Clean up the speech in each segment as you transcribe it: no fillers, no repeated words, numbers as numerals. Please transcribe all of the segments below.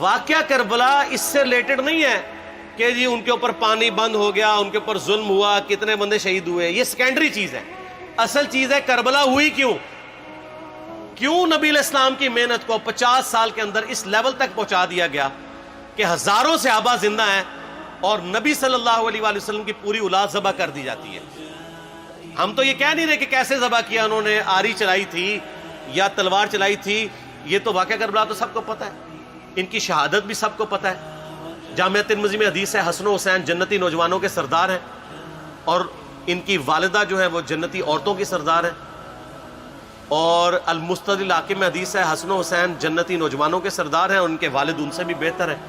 واقعہ کربلا اس سے ریلیٹڈ نہیں ہے کہ جی ان کے اوپر پانی بند ہو گیا، ان کے اوپر ظلم ہوا، کتنے بندے شہید ہوئے، یہ سیکنڈری چیز ہے. اصل چیز ہے کربلا ہوئی کیوں نبی علیہ السلام کی محنت کو 50 سال کے اندر اس لیول تک پہنچا دیا گیا کہ ہزاروں صحابہ زندہ ہیں اور نبی صلی اللہ علیہ وآلہ وسلم کی پوری اولاد ذبح کر دی جاتی ہے. ہم تو یہ کہہ نہیں رہے کہ کیسے ذبح کیا انہوں نے، آری چلائی تھی یا تلوار چلائی تھی، یہ تو واقعہ کربلا تو سب کو پتہ ہے، ان کی شہادت بھی سب کو پتہ ہے. جامعہ ترمذی میں حدیث ہے حسن و حسین جنتی نوجوانوں کے سردار ہیں اور ان کی والدہ جو ہے وہ جنتی عورتوں کی سردار ہیں. اور المستدرک الحاکم میں حدیث ہے حسن و حسین جنتی نوجوانوں کے سردار ہیں اور ان کے والد ان سے بھی بہتر ہیں.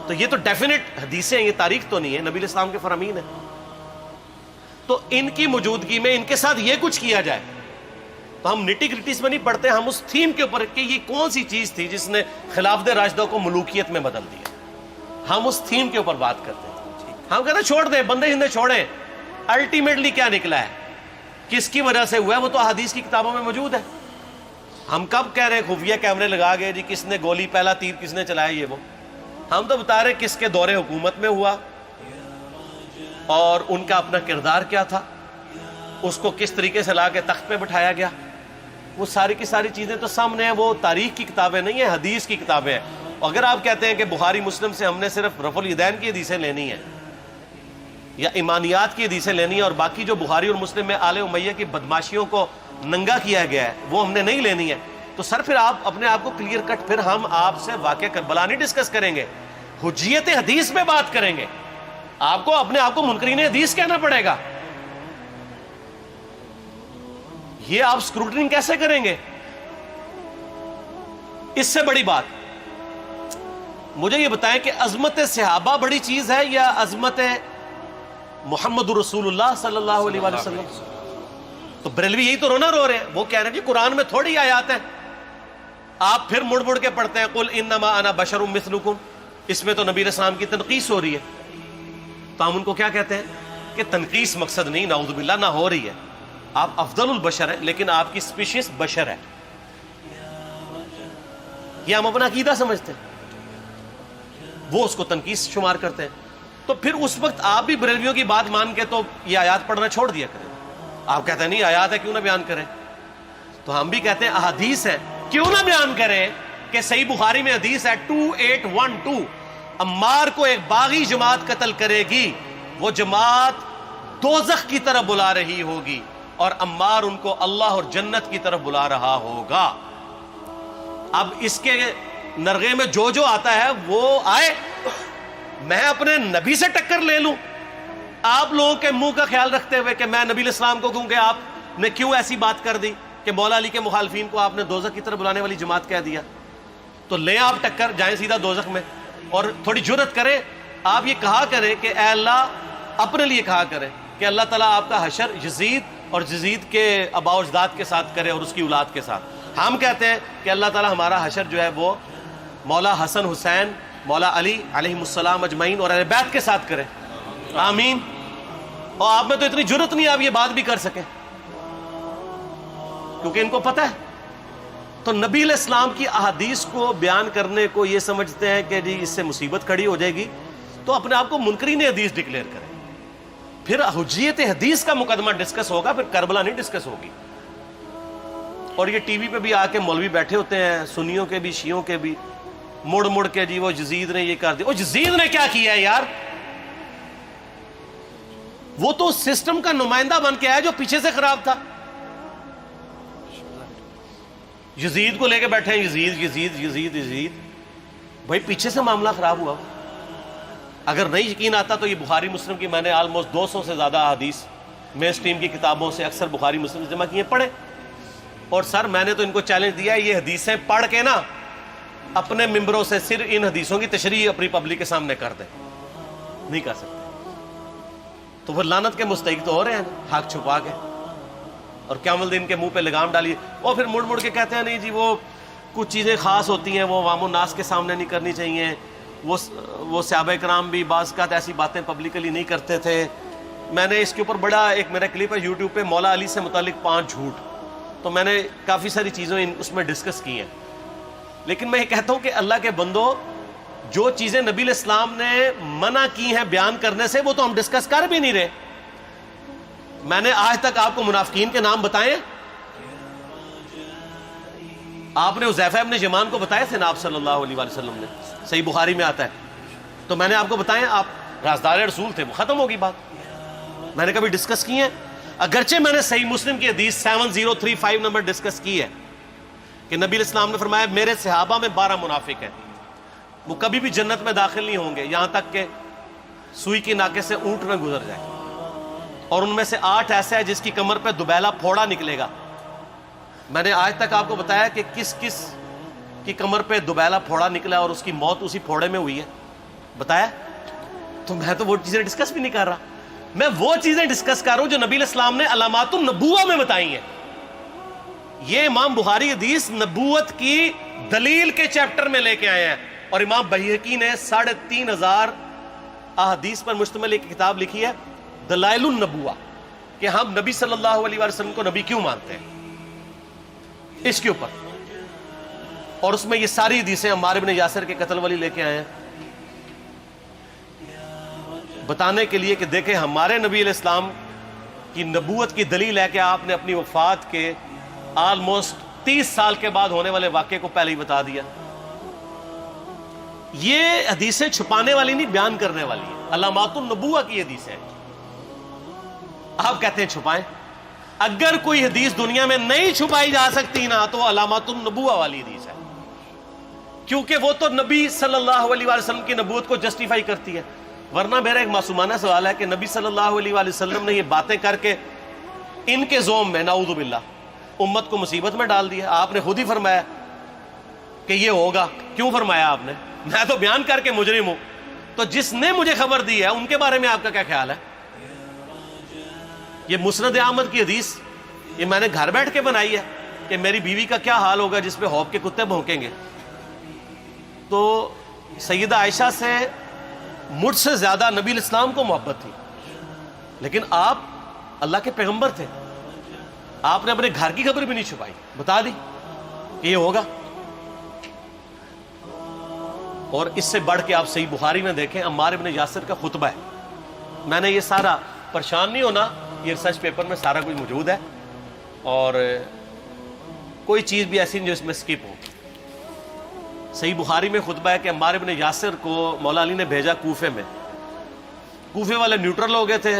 تو یہ تو ڈیفینٹ حدیثیں ہیں، یہ تاریخ تو نہیں ہے، نبی علیہ السلام کے فرامین ہیں. تو ان کی موجودگی میں ان کے ساتھ یہ کچھ کیا جائے تو ہم نٹی گریٹیز میں نہیں پڑھتے، ہم اس تھیم کے اوپر کہ یہ کون سی چیز تھی جس نے خلافت راشدہ کو ملوکیت میں بدل دیا، ہم اس تھیم کے اوپر بات کرتے ہیں. ہم کہتے ہیں چھوڑ دیں، بندے ہندے چھوڑیں. الٹیمیٹلی کیا نکلا ہے، کس کی وجہ سے ہوا ہے، وہ تو احادیث کی کتابوں میں موجود ہے. ہم کب کہہ رہے ہیں خفیہ کیمرے لگا گئے جی کس نے گولی پہلا تیر کس نے چلایا، یہ وہ ہم تو بتا رہے کس کے دور حکومت میں ہوا اور ان کا اپنا کردار کیا تھا، اس کو کس طریقے سے لا کے تخت پہ بٹھایا گیا. وہ ساری کی ساری چیزیں تو سامنے ہیں، وہ تاریخ کی کتابیں نہیں ہیں، حدیث کی کتابیں ہیں. اگر آپ کہتے ہیں کہ بخاری مسلم سے ہم نے صرف رفع الیدین کی حدیثیں لینی ہیں یا ایمانیات کی حدیثیں لینی ہے اور باقی جو بخاری اور مسلم میں آل امیہ کی بدماشیوں کو ننگا کیا گیا ہے وہ ہم نے نہیں لینی ہے، تو سر پھر آپ اپنے آپ کو کلیئر کٹ، پھر ہم آپ سے واقعہ کربلا نہیں ڈسکس کریں گے، حجیت حدیث میں بات کریں گے. آپ کو اپنے آپ کو منکرین حدیث کہنا پڑے گا. یہ آپ اسکروٹنگ کیسے کریں گے؟ اس سے بڑی بات مجھے یہ بتائیں کہ عظمت صحابہ بڑی چیز ہے یا عظمت محمد رسول اللہ صلی اللہ علیہ وآلہ وسلم؟ تو بریلوی یہی تو رونا رو رہے ہیں، وہ کہہ رہے ہیں جی قرآن میں تھوڑی آیات ہیں. آپ پھر مڑ مڑ کے پڑھتے ہیں قل انما انا بشر مثلکم، اس میں تو نبی علیہ السلام کی تنقیص ہو رہی ہے. تو ہم ان کو کیا کہتے ہیں کہ تنقیص مقصد نہیں، نعوذ باللہ، نہ ہو رہی ہے. آپ افضل البشر ہیں لیکن آپ کی سپیشیز بشر ہے، یہ ہم اپنا عقیدہ سمجھتے ہیں، وہ اس کو تنقیص شمار کرتے ہیں. تو پھر اس وقت آپ بھی بریلویوں کی بات مان کے تو یہ آیات پڑھنا چھوڑ دیا کریں. آپ کہتے ہیں نہیں آیات ہے کیوں نہ بیان کریں، تو ہم بھی کہتے ہیں احادیث ہے کیوں نہ بیان کریں. کہ صحیح بخاری میں حدیث ہے 2812 عمار کو ایک باغی جماعت قتل کرے گی، وہ جماعت دوزخ کی طرف بلا رہی ہوگی اور عمار ان کو اللہ اور جنت کی طرف بلا رہا ہوگا. اب اس کے نرغے میں جو آتا ہے وہ آئے، میں اپنے نبی سے ٹکر لے لوں آپ لوگوں کے منہ کا خیال رکھتے ہوئے کہ میں نبی علیہ السلام کو کہوں کہ آپ نے کیوں ایسی بات کر دی کہ مولا علی کے مخالفین کو آپ نے دوزخ کی طرف بلانے والی جماعت کہہ دیا. تو لیں آپ ٹکر، جائیں سیدھا دوزخ میں. اور تھوڑی جرت کریں، آپ یہ کہا کریں کہ اے اللہ، اپنے لیے کہا کریں کہ اللہ تعالیٰ آپ کا حشر یزید اور یزید کے آباء و اجداد کے ساتھ کرے اور اس کی اولاد کے ساتھ. ہم کہتے ہیں کہ اللہ تعالیٰ ہمارا حشر جو ہے وہ مولا حسن حسین، مولا علی علیہم السلام اجمعین اور اہل بیت کے ساتھ کرے، آمین. اور آپ میں تو اتنی جرت نہیں آپ یہ بات بھی کر سکیں کیونکہ ان کو پتہ ہے. تو نبی علیہ السلام کی احادیث کو بیان کرنے کو یہ سمجھتے ہیں کہ جی اس سے مصیبت کھڑی ہو جائے گی، تو اپنے آپ کو منکرین حدیث ڈکلیئر کریں. پھر حجیت حدیث کا مقدمہ ڈسکس ہوگا، پھر کربلا نہیں ڈسکس ہوگی. اور یہ ٹی وی پہ بھی آ کے مولوی بیٹھے ہوتے ہیں، سنیوں کے بھی شیعوں کے بھی، مڑ مڑ کے جی وہ یزید نے یہ کر دیا. وہ یزید نے کیا کیا ہے یار؟ وہ تو سسٹم کا نمائندہ بن کے آیا جو پیچھے سے خراب تھا. یزید کو لے کے بیٹھے ہیں، یزید یزید یزید یزید. بھائی پیچھے سے معاملہ خراب ہوا. اگر نہیں یقین آتا تو یہ بخاری مسلم کی میں نے آلموسٹ 200 سے زیادہ حدیث مین اسٹریم کی کتابوں سے اکثر بخاری مسلم جمع کیے، پڑھے. اور سر میں نے تو ان کو چیلنج دیا ہے، یہ حدیثیں پڑھ کے نا اپنے ممبروں سے صرف ان حدیثوں کی تشریح اپنی پبلک کے سامنے کر دیں. نہیں کر سکتے تو وہ لعنت کے مستحق تو ہو رہے ہیں حق چھپا کے، اور قیامت دن کے منہ پہ لگام ڈالیے. اور پھر مڑ مڑ کے کہتے ہیں نہیں جی وہ کچھ چیزیں خاص ہوتی ہیں وہ عوام الناس کے سامنے نہیں کرنی چاہیے. وہ صحابہ کرام بھی بعض اوقات ایسی باتیں پبلکلی نہیں کرتے تھے. میں نے اس کے اوپر بڑا ایک میرا کلپ ہے یوٹیوب پہ، مولا علی سے متعلق 5 جھوٹ، تو میں نے کافی ساری چیزیں اس میں ڈسکس کی ہیں. لیکن میں یہ کہتا ہوں کہ اللہ کے بندو، جو چیزیں نبی علیہ السلام نے منع کی ہیں بیان کرنے سے وہ تو ہم ڈسکس کر بھی نہیں رہے. میں نے آج تک آپ کو منافقین کے نام بتائے؟ آپ نے حذیفہ ابن یمان کو بتایا تھے نا آپ صلی اللہ علیہ وآلہ وسلم نے, صحیح بخاری میں آتا ہے. تو میں نے آپ کو بتایا, آپ رازدار رسول تھے, وہ ختم ہوگی بات. میں نے کبھی ڈسکس کی ہے؟ اگرچہ میں نے صحیح مسلم کی حدیث 7035 نمبر ڈسکس کی ہے کہ نبی علیہ السلام نے فرمایا میرے صحابہ میں 12 منافق ہیں, وہ کبھی بھی جنت میں داخل نہیں ہوں گے یہاں تک کہ سوئی کی ناکے سے اونٹ نہ گزر جائے, اور ان میں سے 8 ایسا ہے جس کی کمر پہ دوبیلا پھوڑا نکلے گا. میں نے آج تک آپ کو بتایا کہ کس کس کی کمر پہ دوبیلا پھوڑا نکلا اور اس کی موت اسی پھوڑے میں ہوئی ہے؟ بتایا؟ تو میں تو وہ چیزیں ڈسکس بھی نہیں کر رہا, میں وہ چیزیں ڈسکس کر رہا ہوں جو نبی علیہ السلام نے علامات النبوہ میں بتائی ہیں. یہ امام بخاری حدیث نبوت کی دلیل کے چیپٹر میں لے کے آئے ہیں, اور امام بہقی نے 3500 احادیث پر مشتمل ایک کتاب لکھی ہے دلائل النبوہ, کہ ہم نبی صلی اللہ علیہ وسلم کو نبی کیوں مانتے ہیں, اس کے اوپر. اور اس میں یہ ساری حدیثیں عمار ابن یاسر کے قتل والی لے کے آئے ہیں, بتانے کے لیے کہ دیکھیں ہمارے نبی علیہ السلام کی نبوت کی دلیل ہے کہ آپ نے اپنی وفات کے آلموسٹ 30 سال کے بعد ہونے والے واقعے کو پہلے ہی بتا دیا. یہ حدیثیں چھپانے والی نہیں, بیان کرنے والی ہیں, علامات النبوہ کی حدیثیں. آپ کہتے ہیں چھپائیں, اگر کوئی حدیث دنیا میں نہیں چھپائی جا سکتی نا تو علامات النبوہ والی حدیث ہے, کیونکہ وہ تو نبی صلی اللہ علیہ وسلم کی نبوت کو جسٹیفائی کرتی ہے. ورنہ میرا ایک معصومانہ سوال ہے کہ نبی صلی اللہ علیہ وسلم نے یہ باتیں کر کے ان کے زوم میں نعوذ باللہ امت کو مصیبت میں ڈال دیا. آپ نے خود ہی فرمایا کہ یہ ہوگا. کیوں فرمایا آپ نے؟ میں تو بیان کر کے مجرم ہوں, تو جس نے مجھے خبر دی ہے ان کے بارے میں آپ کا کیا خیال ہے؟ یہ مسند احمد کی حدیث یہ میں نے گھر بیٹھ کے بنائی ہے کہ میری بیوی کا کیا حال ہوگا جس پہ خوف کے کتے بھونکیں گے. تو سیدہ عائشہ سے مجھ سے زیادہ نبی علیہ السلام کو محبت تھی, لیکن آپ اللہ کے پیغمبر تھے, آپ نے اپنے گھر کی خبر بھی نہیں چھپائی, بتا دی کہ یہ ہوگا. اور اس سے بڑھ کے آپ صحیح بخاری میں دیکھیں عمار ابن یاسر کا خطبہ ہے. میں نے یہ سارا, پریشان نہیں ہونا, یہ ریسرچ پیپر میں سارا کچھ موجود ہے, اور کوئی چیز بھی ایسی نہیں جو اس میں سکپ ہو. صحیح بخاری میں خطبہ ہے کہ عمار ابن یاسر کو مولا علی نے بھیجا کوفے میں. کوفے والے نیوٹرل ہو گئے تھے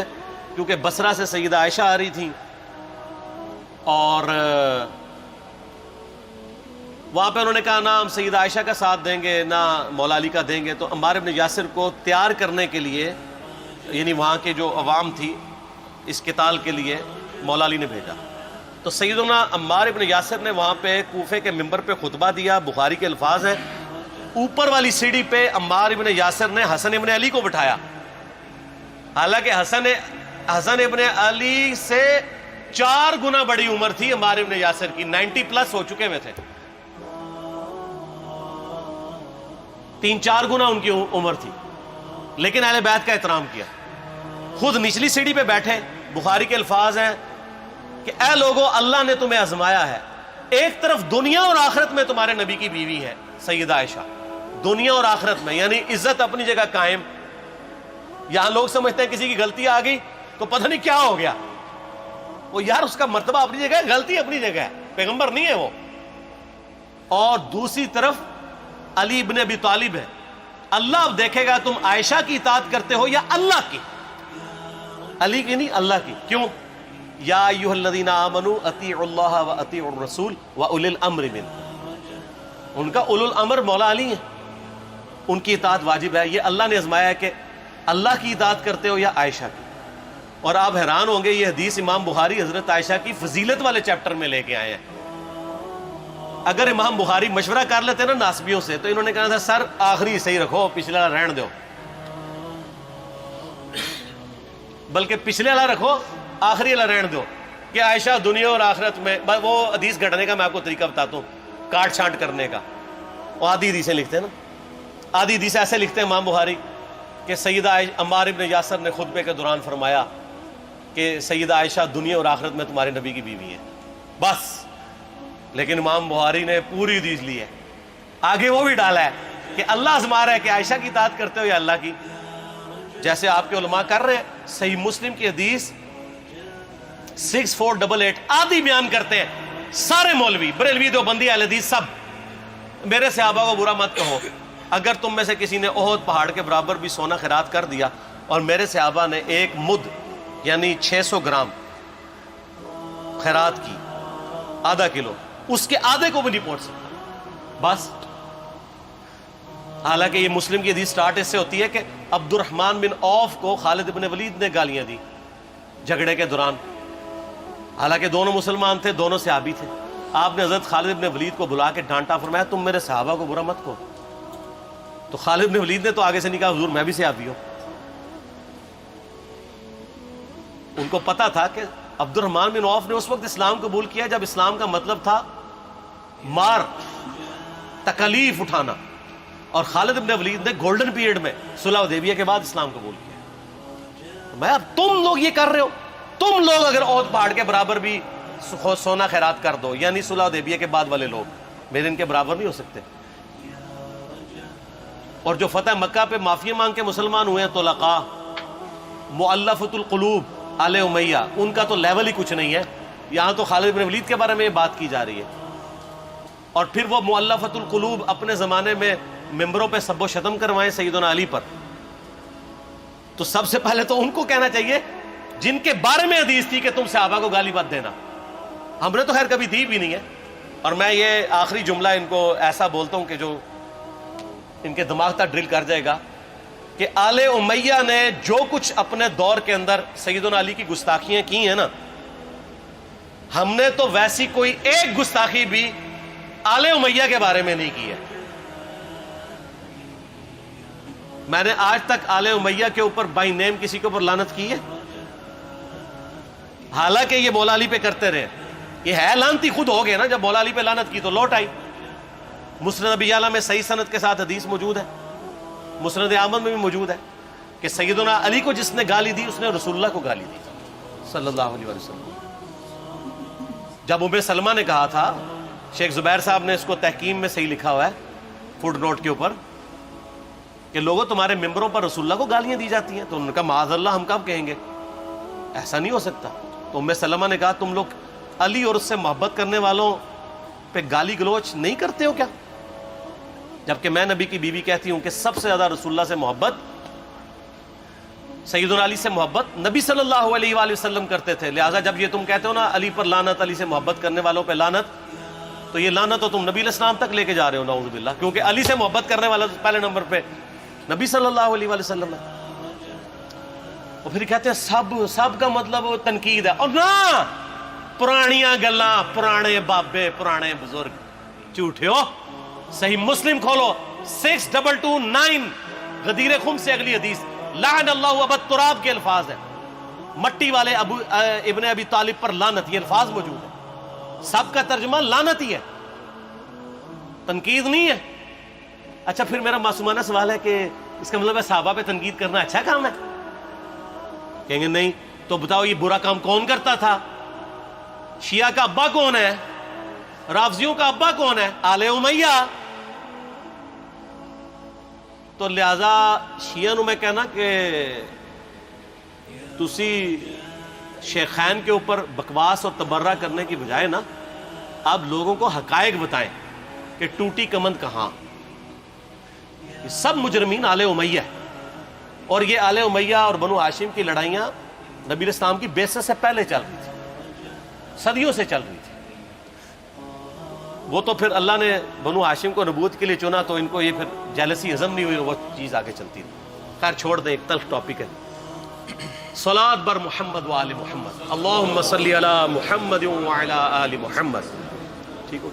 کیونکہ بصرہ سے سیدہ عائشہ آ رہی تھیں, اور وہاں پہ انہوں نے کہا نہ ہم سیدہ عائشہ کا ساتھ دیں گے نہ مولا علی کا دیں گے. تو عمار ابن یاسر کو تیار کرنے کے لیے, یعنی وہاں کے جو عوام تھی اس قتال کے لیے, مولا علی نے بھیجا. تو سیدنا عمار ابن یاسر نے وہاں پہ کوفے کے منبر پہ خطبہ دیا. بخاری کے الفاظ ہیں, اوپر والی سیڑھی پہ عمار ابن یاسر نے حسن ابن علی کو بٹھایا, حالانکہ حسن ابن علی سے 4 گنا بڑی عمر تھی عمار ابن یاسر کی, 90 پلس ہو چکے ہوئے تھے, 3-4 گنا ان کی عمر تھی, لیکن اہل بیت کا احترام کیا. خود نچلی سیڑھی پہ بیٹھے. بخاری کے الفاظ ہیں کہ اے لوگو اللہ نے تمہیں آزمایا ہے, ایک طرف دنیا اور آخرت میں تمہارے نبی کی بیوی ہے سیدہ عائشہ, دنیا اور آخرت میں, یعنی عزت اپنی جگہ قائم. یہاں لوگ سمجھتے ہیں کسی کی غلطی آ گئی تو پتہ نہیں کیا ہو گیا, وہ یار اس کا مرتبہ اپنی جگہ ہے, غلطی اپنی جگہ ہے, پیغمبر نہیں ہے وہ. اور دوسری طرف علی ابن ابی طالب ہے. اللہ اب دیکھے گا تم عائشہ کی اطاعت کرتے ہو یا اللہ کی, علی کی نہیں اللہ کی. کیوں؟ یا ایھا الذین آمنوا اطیعوا اللہ واطیعوا الرسول واولی الامر منکم. ان کا اولو الامر مولا علی ہیں, ان کی اطاعت واجب ہے. یہ اللہ نے آزمایا ہے کہ اللہ کی اطاعت کرتے ہو یا عائشہ کی. اور آپ حیران ہوں گے, یہ حدیث امام بخاری حضرت عائشہ کی فضیلت والے چیپٹر میں لے کے آئے ہیں. اگر امام بخاری مشورہ کر لیتے نا ناسبیوں سے تو انہوں نے کہا تھا سر آخری صحیح رکھو, پچھلا رہن دو, بلکہ پچھلے والا رکھو آخری والا رہن دو, کہ عائشہ دنیا اور آخرت میں. وہ حدیث گھڑنے کا میں آپ کو طریقہ بتاتا ہوں, کاٹ چھانٹ کرنے کا. وہ آدھی حدیثیں لکھتے ہیں نا, آدھی حدیث ایسے لکھتے ہیں امام بخاری کہ سیدہ عمار ابن یاسر نے خطبے کے دوران فرمایا کہ سیدہ عائشہ دنیا اور آخرت میں تمہارے نبی کی بیوی ہے, بس. لیکن امام بخاری نے پوری حدیث لی ہے, آگے وہ بھی ڈالا ہے کہ اللہ آزما رہا ہے کہ عائشہ کی اطاعت کرتے ہو یا اللہ کی؟ جیسے آپ کے علماء کر رہے ہیں. صحیح مسلم کی حدیث 6488 آدھی بیان کرتے ہیں سارے مولوی، بریلوی، دیوبندی، اہل حدیث سب. میرے صحابہ کو برا مت کہو. اگر تم میں سے کسی نے احد پہاڑ کے برابر بھی سونا خیرات کر دیا اور میرے صحابہ نے ایک مد یعنی 600 گرام خیرات کی، آدھا کلو، اس کے آدھے کو بھی نہیں پہنچ سکتا بس. حالانکہ یہ مسلم کی حدیث سٹارٹ اس سے ہوتی ہے کہ عبد الرحمن بن عوف کو خالد بن ولید نے گالیاں دی جھگڑے کے دوران. حالانکہ دونوں مسلمان تھے، دونوں صحابی تھے. آپ نے حضرت خالد بن ولید کو بلا کے ڈانٹا، فرمایا تم میرے صحابہ کو برا مت کہو. تو خالد بن ولید نے تو آگے سے نہیں کہا حضور میں بھی صحابی ہوں. ان کو پتا تھا کہ عبد الرحمن بن عوف نے اس وقت اسلام قبول کیا جب اسلام کا مطلب تھا مار، تکلیف اٹھانا، اور خالد بن ولید نے گولڈن پیریڈ میں صلح حدیبیہ کے بعد اسلام قبول کیا. میں اب تم لوگ یہ کر رہے ہو، تم لوگ اگر احد پہاڑ کے برابر بھی سونا خیرات کر دو، یعنی صلح حدیبیہ کے بعد والے لوگ میرے ان کے برابر نہیں ہو سکتے. اور جو فتح مکہ پہ معافی مانگ کے مسلمان ہوئے ہیں طلقاء، مؤلفۃ القلوب آل امیہ، ان کا تو لیول ہی کچھ نہیں ہے. یہاں تو خالد بن ولید کے بارے میں یہ بات کی جا رہی ہے. اور پھر وہ مؤلفۃ القلوب اپنے زمانے میں ممبروں پہ سب و شتم کروائیں سیدنا علی پر. تو سب سے پہلے تو ان کو کہنا چاہیے جن کے بارے میں حدیث تھی کہ تم صحابہ کو گالی مت دینا. ہم نے تو خیر کبھی دی بھی نہیں ہے. اور میں یہ آخری جملہ ان کو ایسا بولتا ہوں کہ جو ان کے دماغ تک ڈرل کر جائے گا کہ آل امیہ نے جو کچھ اپنے دور کے اندر سیدنا علی کی گستاخیاں کی ہیں نا، ہم نے تو ویسی کوئی ایک گستاخی بھی آل امیہ کے بارے میں نہیں کی ہے. میں نے آج تک آل امیہ کے اوپر بائی نیم کسی کے اوپر لعنت کی ہے؟ حالانکہ یہ مولا علی پہ کرتے رہے. یہ ہے لعنتی خود ہو گئے نا، جب مولا علی پہ لعنت کی تو لوٹ آئی. مسند ابی یعلا میں صحیح سند کے ساتھ حدیث موجود ہے، مسند احمد میں بھی موجود ہے کہ سیدنا علی کو جس نے گالی دی اس نے رسول اللہ کو گالی دی صلی اللہ علیہ وسلم. جب ام سلمہ نے کہا تھا، شیخ زبیر صاحب نے اس کو تحکیم میں صحیح لکھا ہوا ہے فوٹ نوٹ کے اوپر، کہ لوگوں تمہارے ممبروں پر رسول اللہ کو گالیاں دی جاتی ہیں، تو انہوں نے کہا معاذ اللہ، ہم کب کہیں گے، ایسا نہیں ہو سکتا. تو ام سلمہ نے کہا تم لوگ علی اور اس سے محبت کرنے والوں پہ گالی گلوچ نہیں کرتے ہو کیا؟ جبکہ میں نبی کی بیوی کہتی ہوں کہ سب سے زیادہ رسول اللہ سے محبت، سیدنا علی سے محبت نبی صلی اللہ علیہ وآلہ وسلم کرتے تھے. لہٰذا جب یہ تم کہتے ہو نا علی پر لعنت، علی سے محبت کرنے والوں پہ لعنت، تو یہ لعنت تو تم نبی علیہ السلام تک لے کے جا رہے ہو نعوذ باللہ، کیونکہ علی سے محبت کرنے والا پہلے نمبر پہ نبی صلی اللہ علیہ وآلہ وسلم ہے. اور پھر کہتے ہیں سب کا مطلب تنقید ہے. اور نہ، پرانیاں گلاں، پرانے بابے، پرانے بزرگ، جھوٹے ہو. صحیح مسلم کھولو 6229 غدیر خم سے اگلی حدیث، لعن اللہ ابا التراب کے الفاظ ہیں، مٹی والے ابن ابی طالب پر لعنت، یہ الفاظ موجود ہیں. سب کا ترجمہ لعنت ہی ہے، تنقید نہیں ہے. اچھا پھر میرا معصومانہ سوال ہے کہ اس کا مطلب ہے صحابہ پہ تنقید کرنا اچھا کام ہے؟ کہیں گے نہیں. تو بتاؤ یہ برا کام کون کرتا تھا؟ شیعہ کا ابا کون ہے؟ رافضیوں کا ابا کون ہے؟ آل امیہ. تو لہذا شیعہ نو میں کہنا کہ تسی شیخین کے اوپر بکواس اور تبرہ کرنے کی بجائے نا اب لوگوں کو حقائق بتائیں کہ ٹوٹی کمند کہاں. یہ سب مجرمین آل امیہ ہے. اور یہ آل امیہ اور بنو ہاشم کی لڑائیاں نبی علیہ السلام کی بعثت سے پہلے چل رہی تھی، صدیوں سے چل رہی تھی. وہ تو پھر اللہ نے بنو ہاشم کو نبوت کے لیے چنا تو ان کو یہ پھر جیلسی ہضم نہیں ہوئی، وہ چیز آگے چلتی رہی. خیر چھوڑ دیں، ایک تلخ ٹاپک ہے. صلاۃ بر محمد و آل محمد، اللہم صلی علی محمد و علی آل محمد. ٹھیک ہو؟